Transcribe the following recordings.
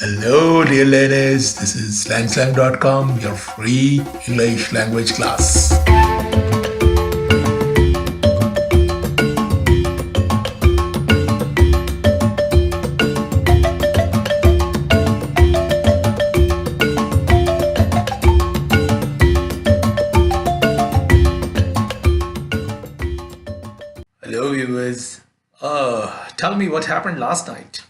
Hello, dear learners. This is slangslang.com, your free English language class. Hello, viewers. Tell me what happened last night.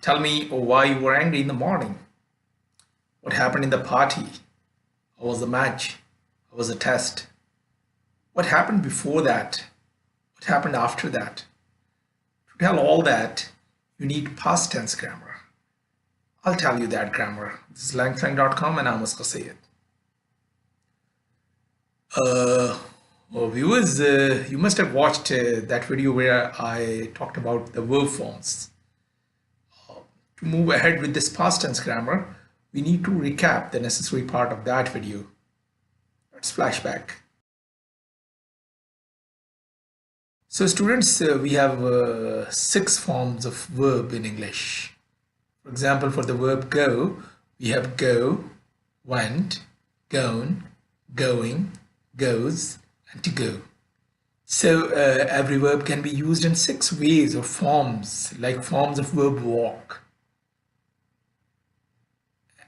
Tell me why you were angry in the morning. What happened in the party? How was the match? How was the test? What happened before that? What happened after that? To tell all that, you need past tense grammar. I'll tell you that grammar. This is slangslang.com and I'm Mr. Sayed. Viewers, you must have watched that video where I talked about the verb forms. To move ahead with this past tense grammar, we need to recap the necessary part of that video. Let's flashback. So students, we have 6 forms of verb in English. For example, for the verb go, we have go, went, gone, going, goes, and to go. So every verb can be used in 6 ways or forms, like forms of verb walk,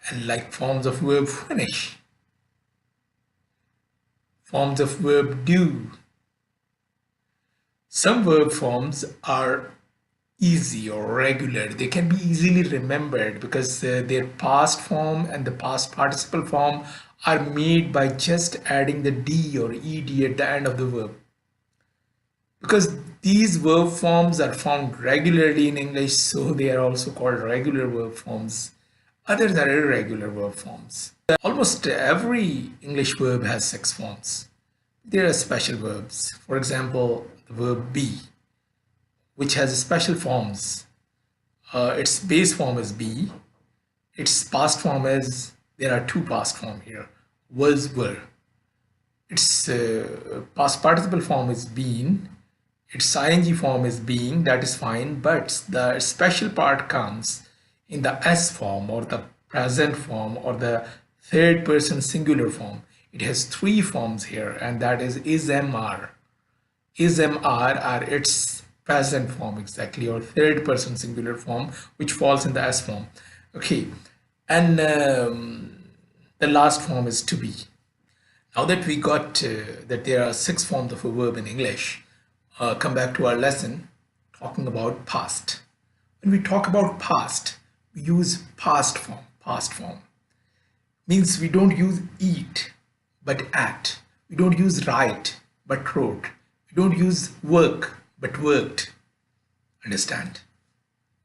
and like forms of verb finish, forms of verb do. Some verb forms are easy or regular. They can be easily remembered because their past form and the past participle form are made by just adding the d or ed at the end of the verb. Because these verb forms are found regularly in English, so they are also called regular verb forms. Others are irregular verb forms. Almost every English verb has 6 forms. There are special verbs. For example, the verb be, which has special forms. Its base form is be. Its past form is, there are 2 past forms here, was, were. Its past participle form is been. Its ing form is being, that is fine, but the special part comes in the S form or the present form or the third person singular form. It has 3 forms here, and that is mr. Mr are its present form exactly, or third person singular form, which falls in the S form. Okay, and the last form is to be. Now that we got that there are 6 forms of a verb in English, come back to our lesson talking about past. When we talk about past, we use past form. Past form means we don't use eat but ate. We don't use write but wrote. We don't use work but worked. Understand?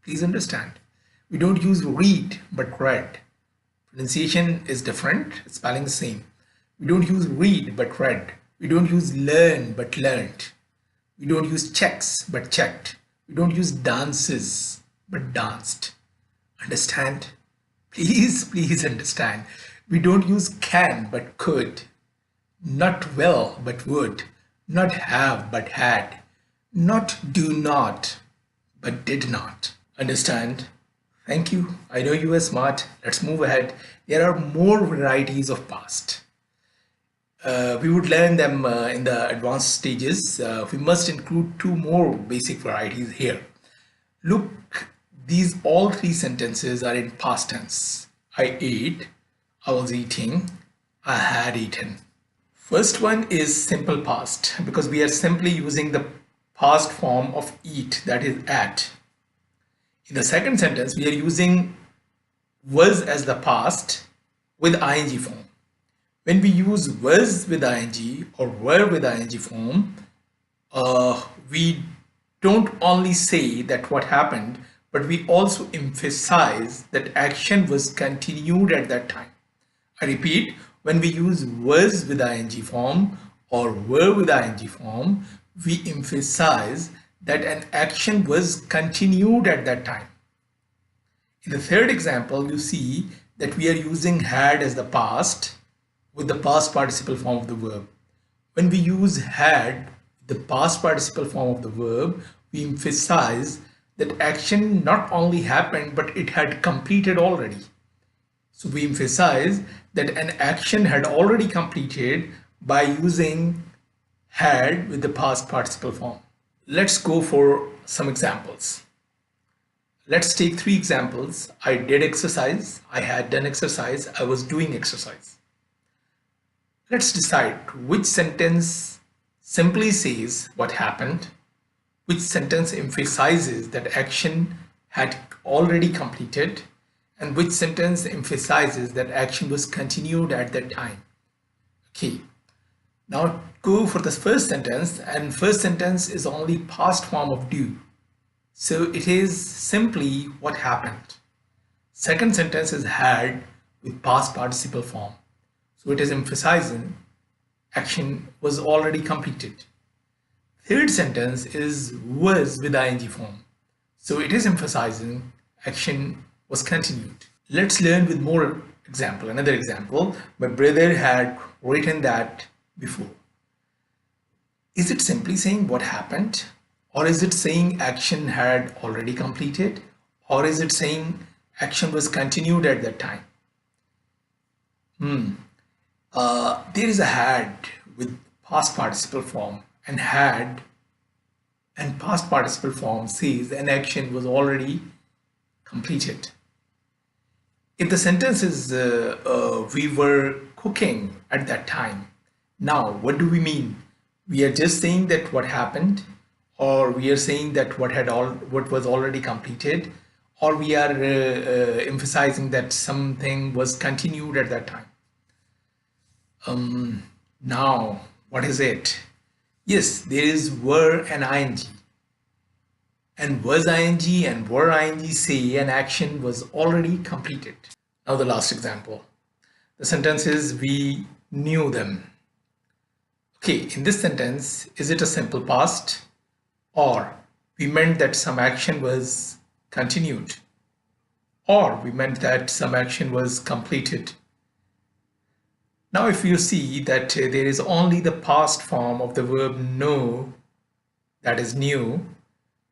Please understand. We don't use read but read. Pronunciation is different, spelling the same. We don't use read but read. We don't use learn but learned. We don't use checks but checked. We don't use dances but danced. Understand? Please understand. We don't use can but could. Not will but would. Not have but had. Not do not but did not. Understand? Thank you. I know you are smart. Let's move ahead. There are more varieties of past. We would learn them in the advanced stages. We must include 2 more basic varieties here. Look, these all 3 sentences are in past tense. I ate, I was eating, I had eaten. First one is simple past because we are simply using the past form of eat, that is ate. In the second sentence, we are using was as the past with ing form. When we use was with ing or were with ing form, we don't only say that what happened, but we also emphasize that action was continued at that time. I repeat, when we use was with ing form or were with ing form, we emphasize that an action was continued at that time. In the third example, you see that we are using had as the past with the past participle form of the verb. When we use had, the past participle form of the verb, we emphasize that action not only happened but it had completed already. So we emphasize that an action had already completed by using had with the past participle form. Let's go for some examples. Let's take three examples. I did exercise, I had done exercise, I was doing exercise. Let's decide which sentence simply says what happened, which sentence emphasizes that action had already completed, and which sentence emphasizes that action was continued at that time. Okay, now go for the first sentence, and first sentence is only past form of do. So it is simply what happened. Second sentence is had with past participle form. So it is emphasizing action was already completed. Third sentence is was with ing form. So it is emphasizing action was continued. Let's learn with more example. Another example, my brother had written that before. Is it simply saying what happened? Or is it saying action had already completed? Or is it saying action was continued at that time? There is a had with past participle form, and had and past participle form says an action was already completed. If the sentence is we were cooking at that time, now what do we mean? We are just saying that what happened, or we are saying that what was already completed, or we are emphasizing that something was continued at that time. Now what is it? Yes, there is were and ing. And was ing and were ing say an action was already completed. Now the last example. The sentence is we knew them. Okay, in this sentence, is it a simple past, or we meant that some action was continued, or we meant that some action was completed? Now if you see that there is only the past form of the verb know, that is knew,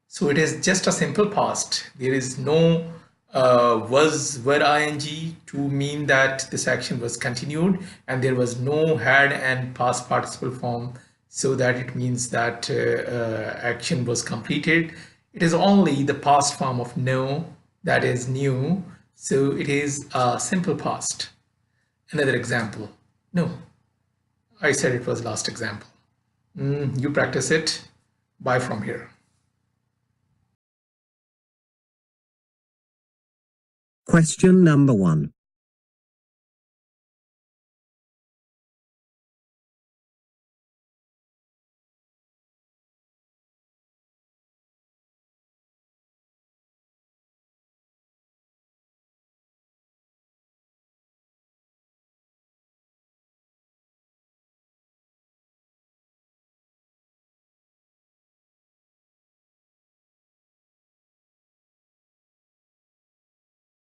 so it is just a simple past. There is no was were ing to mean that this action was continued, and there was no had and past participle form so that it means that action was completed. It is only the past form of know, that is knew, so it is a simple past. Another example. No, I said it was last example. You practice it. Bye from here. Question number 1.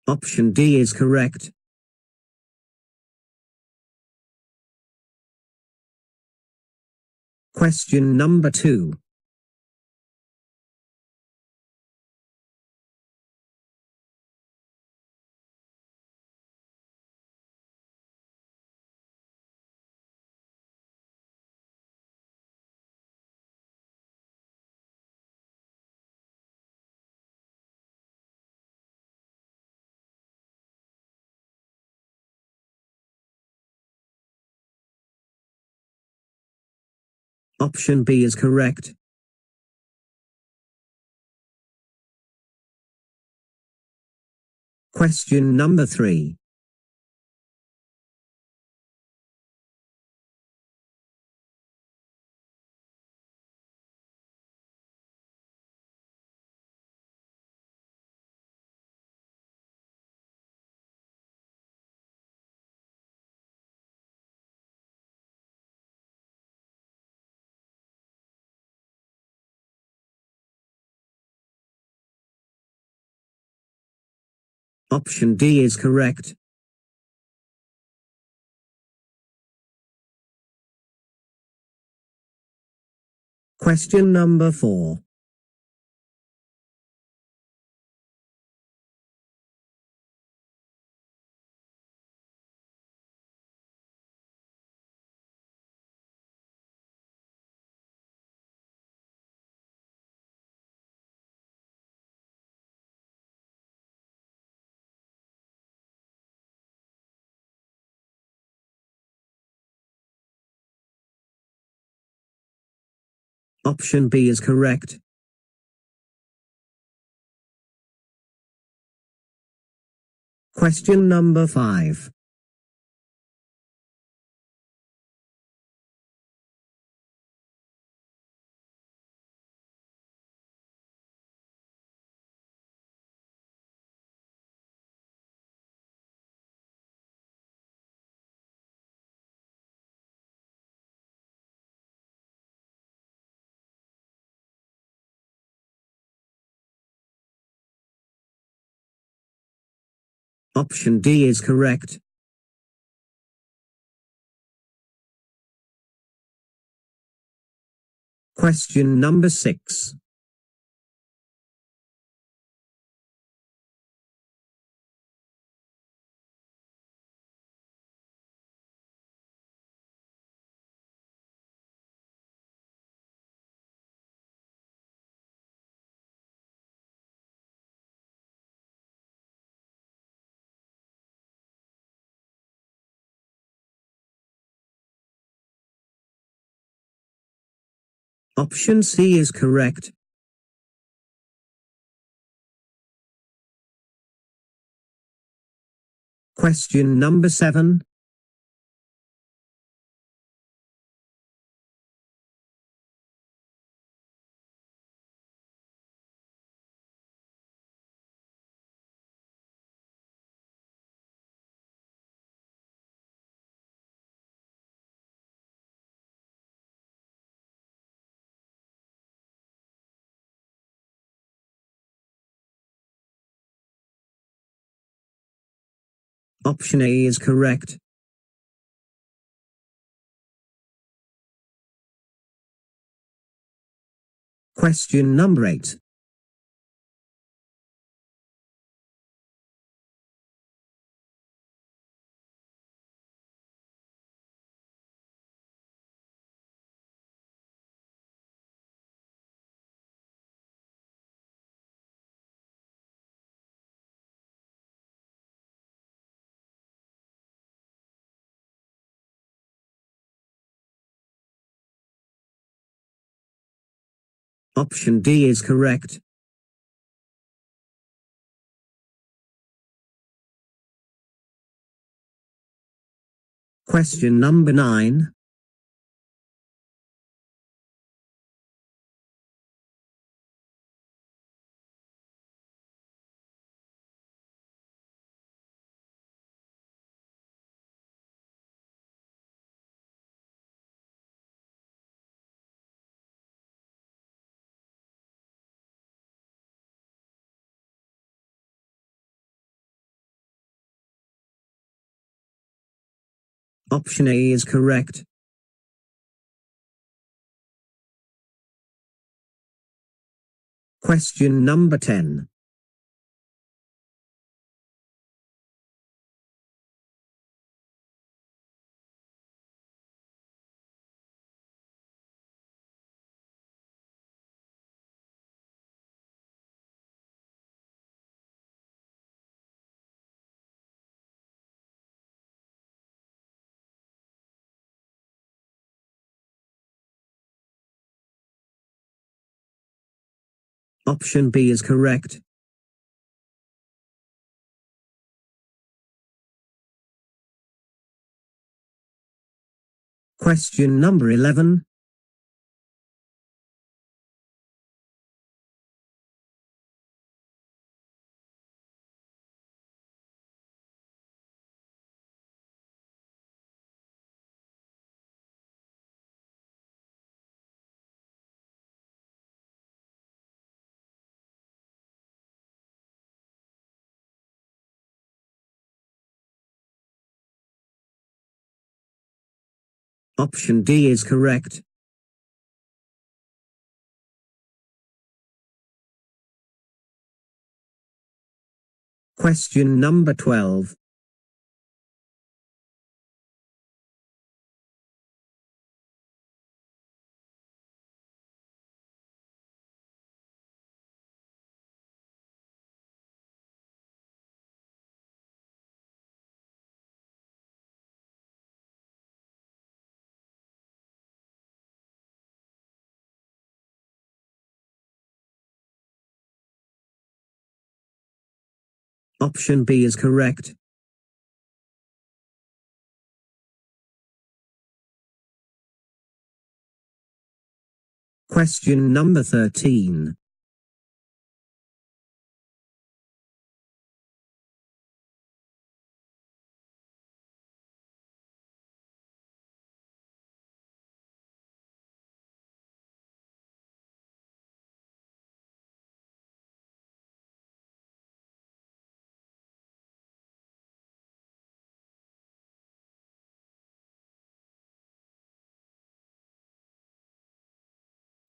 Option D is correct. Question number 2. Option B is correct. Question number 3. Option D is correct. Question number 4. Option B is correct. Question number 5. Option D is correct. Question number 6. Option C is correct. Question number 7. Option A is correct. Question number 8. Option D is correct. Question number 9. Option A is correct. Question number 10. Option B is correct. Question number 11. Option D is correct. Question number 12. Option B is correct. Question number 13.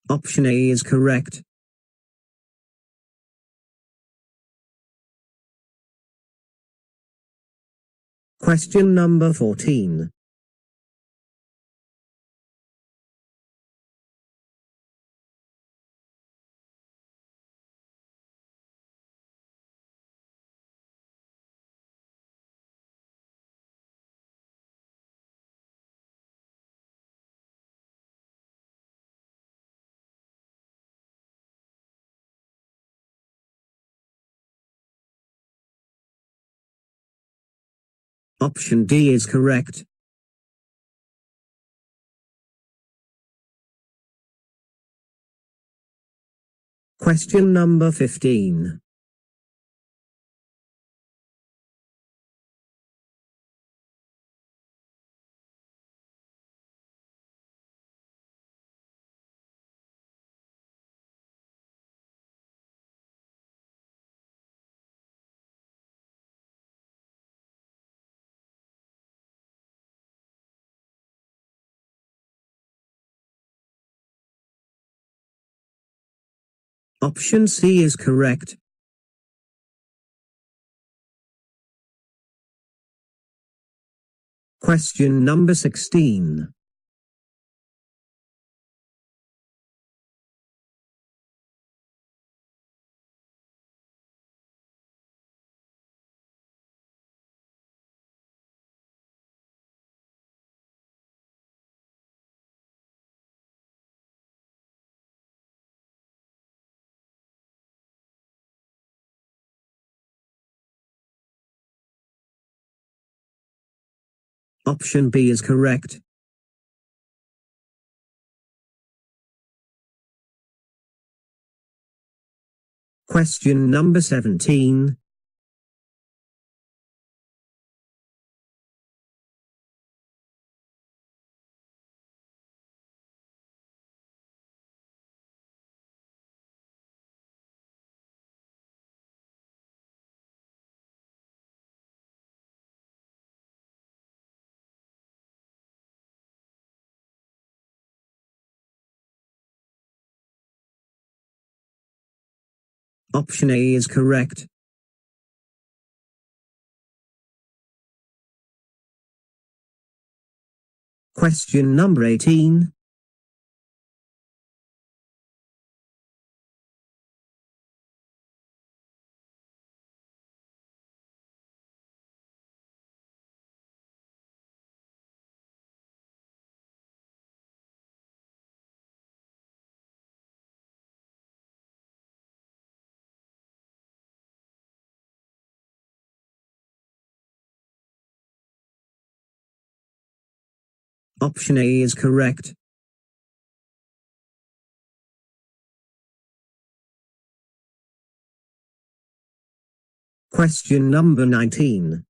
Option A is correct. Question number 14. Option D is correct. Question number 15. Option C is correct. Question number 16. Option B is correct. Question number 17. Option A is correct. Question number 18. Option A is correct. Question number 19.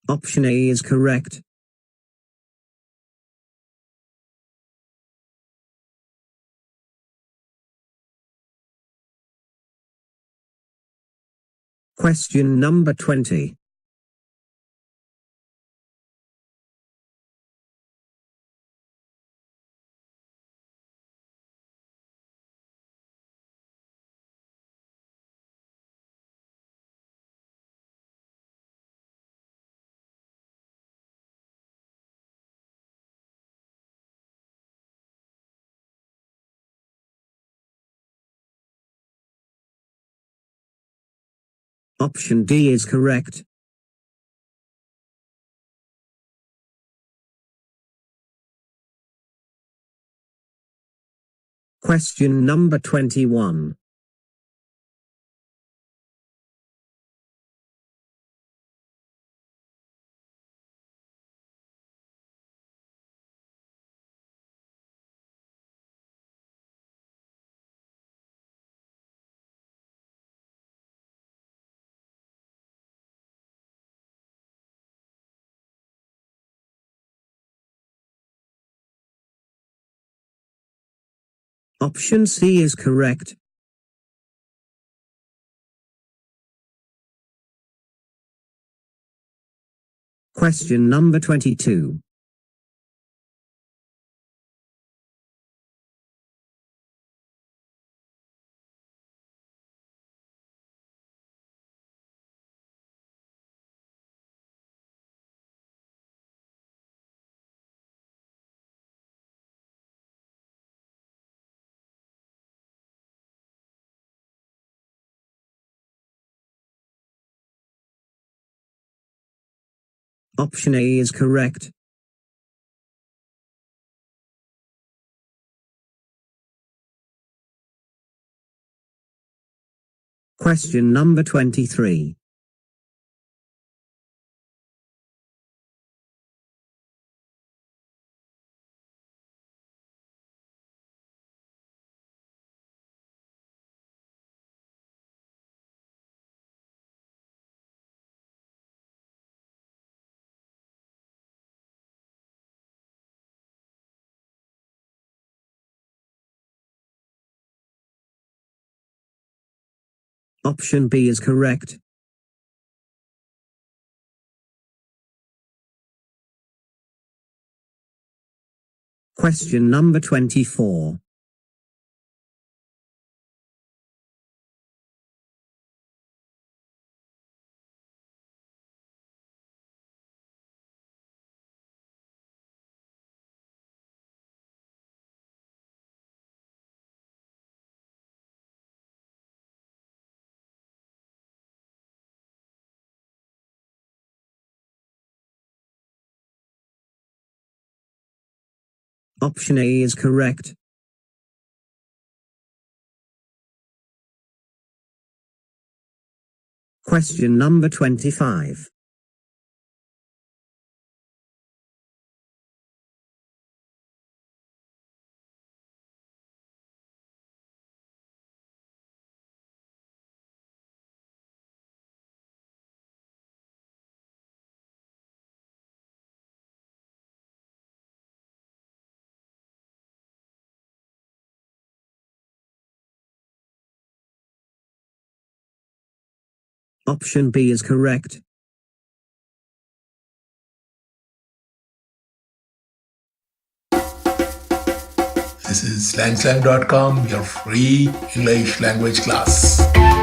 Option A is correct. Question number 20. Option D is correct. Question number 21. Option C is correct. Question number 22. Option A is correct. Question number 23. Option B is correct. Question number 24. Option A is correct. Question number 25. Option B is correct. This is slangslang.com, your free English language class.